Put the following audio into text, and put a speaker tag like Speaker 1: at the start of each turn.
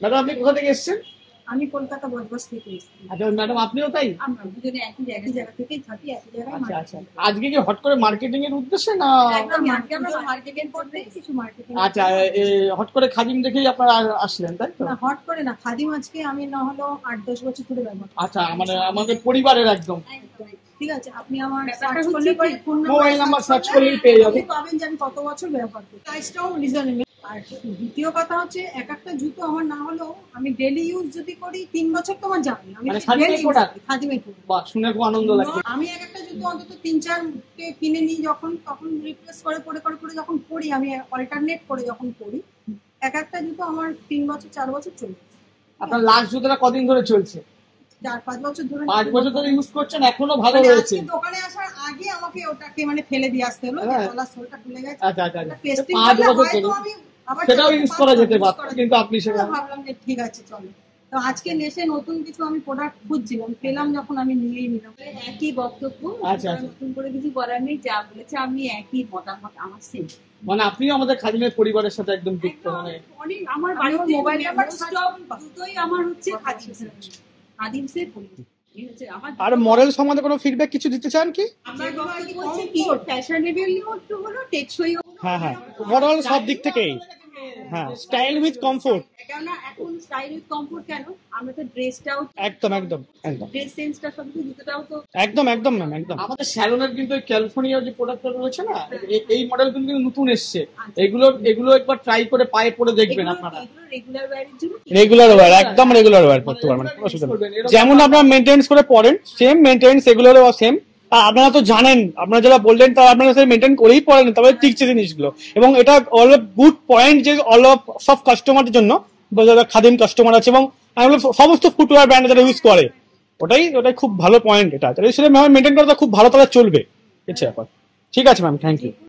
Speaker 1: Madam আপনি কোথা থেকে এসেছেন?
Speaker 2: আমি কলকাতা বজবজ থেকে এসেছি।
Speaker 1: আচ্ছা ম্যাডাম আপনিও তাই?
Speaker 2: আমরা দুজনে একই জায়গা থেকেই থাকি, একই জায়গায়।
Speaker 1: আচ্ছা আচ্ছা, আজকে কি হট করে মার্কেটিং এর উদ্দেশ্যে না?
Speaker 2: একদম আমরা মার্কেটিং করতে কিছু মার্কেটিং।
Speaker 1: আচ্ছা, হট করে খাদিম দেখেই আপনারা আসলেন তাই তো?
Speaker 2: না, হট করে না, খাদিম আজকে আমি না হলো 8-10 বছর ধরে ব্যবহার করি।
Speaker 1: আচ্ছা, মানে আমাদের পরিবারের একদম।
Speaker 2: ঠিক আছে, আপনি আমার সার্চ করলে ফোন
Speaker 1: মোবাইল নাম্বার সার্চ করলেই পেয়ে যাবেন,
Speaker 2: পাবেন যে আমি কত বছর ব্যবহার করি। প্রাইসটাও রিজনেবল। আর দ্বিতীয় কথা হচ্ছে, এক একটা জুতো আমার না হলেও আমি ডেইলি ইউজ যদি করি 3 বছর তো আমার যাবে। আমি
Speaker 1: খাদিমের প্রোডাক্ট,
Speaker 2: খাদিমের প্রোডাক্ট।
Speaker 1: বাহ, শুনে খুব আনন্দ লাগছে।
Speaker 2: আমি এক একটা জুতো অন্তত 3-4 কে কিনে নিই, তখন রিপ্লেস করে যখন পরি, আমি অল্টারনেট করে যখন পরি, এক একটা জুতো আমার 3 বছর 4 বছর চলে।
Speaker 1: আপনার লাস্ট জুতোটা কদিন ধরে চলছে?
Speaker 2: 4-5 বছর ধরে।
Speaker 1: 5 বছর ধরে ইউজ করছেন, এখনো ভালো রয়েছে।
Speaker 2: দোকানে আসার আগে আমাকে ওটাকে ফেলে দিয়ে আসতে হলো, গলার সোলটা খুলে গেছে।
Speaker 1: আচ্ছা আচ্ছা,
Speaker 2: 5 বছর ধরে
Speaker 1: সেটাও ইউজ করা যেতে পারত, কিন্তু আপনি সেটা
Speaker 2: ভাবলাম যে ঠিক আছে চলো। তো আজকে এসে নতুন কিছু আমি প্রোডাক্ট খুঁজছিলাম, পেলাম যখন আমি নিয়েই নিলাম।
Speaker 3: একই বক্তব্য,
Speaker 1: আচ্ছা
Speaker 3: নতুন করে কিছু বলার নেই, যা বলেছে আমি একই মতামত। আমার সেম,
Speaker 1: মানে আপনিও আমাদের খাদিমের পরিবারের সাথে একদম যুক্ত। মানে
Speaker 3: অনেক আমার বাড়ির মোবাইল নাম্বার দুটোই আমার হচ্ছে খাদিমসে পড়ি।
Speaker 4: আর মডেল সম্বন্ধে কোনো ফিডব্যাক কিছু দিতে চান কি?
Speaker 3: আমার বক্তব্য হচ্ছে কি, ফ্যাশনেবলও একটু হলো, টেকসইও।
Speaker 4: হ্যাঁ হ্যাঁ, ওভারঅল সব দিক থেকেই। হ্যাঁ, স্টাইল উইথ কমফোর্ট।
Speaker 3: কেননা এখন স্টাইল উইথ কমফোর্ট কেন, আমরা তো ড্রেসটাও
Speaker 4: একদম একদম একদম
Speaker 3: ড্রেস সেন্সটা সব কিছু, জুতোটাও তো
Speaker 4: একদম একদম ম্যাম একদম।
Speaker 1: আমাদের স্যালনের কিন্তু ক্যালিফোর্নিয়া যে প্রোডাক্টটা রয়েছে না, এই মডেল কিন্তু নতুন এসছে। এগুলো একবার ট্রাই করে পায়ে পরে দেখবেন আপনারা।
Speaker 3: রেগুলার ওয়্যারের জন্য,
Speaker 4: রেগুলার ওয়্যার, একদম রেগুলার ওয়্যার করতে পারবেন, কোনো অসুবিধা নেই। যেমন আপনারা মেইনটেনেন্স করে পড়েন, সেম মেইনটেনেন্স এগুলোরও সেম। আর আপনারা তো জানেন, আপনারা যারা বললেন তারা আপনারা মেইনটেইন করেই পড়েন, তবে টিকছে জিনিসগুলো। এবং এটা অল অফ গুড পয়েন্ট যে অল অফ সব কাস্টমারদের জন্য, যারা খাদিম কাস্টমার আছে এবং সমস্ত ফুটওয়্যার ব্র্যান্ড যারা ইউজ করে, ওটাই খুব ভালো পয়েন্ট। এটা সেটা মেইনটেইন করা খুব ভালো, তারা চলবে। ঠিক আছে ম্যাম, থ্যাংক ইউ।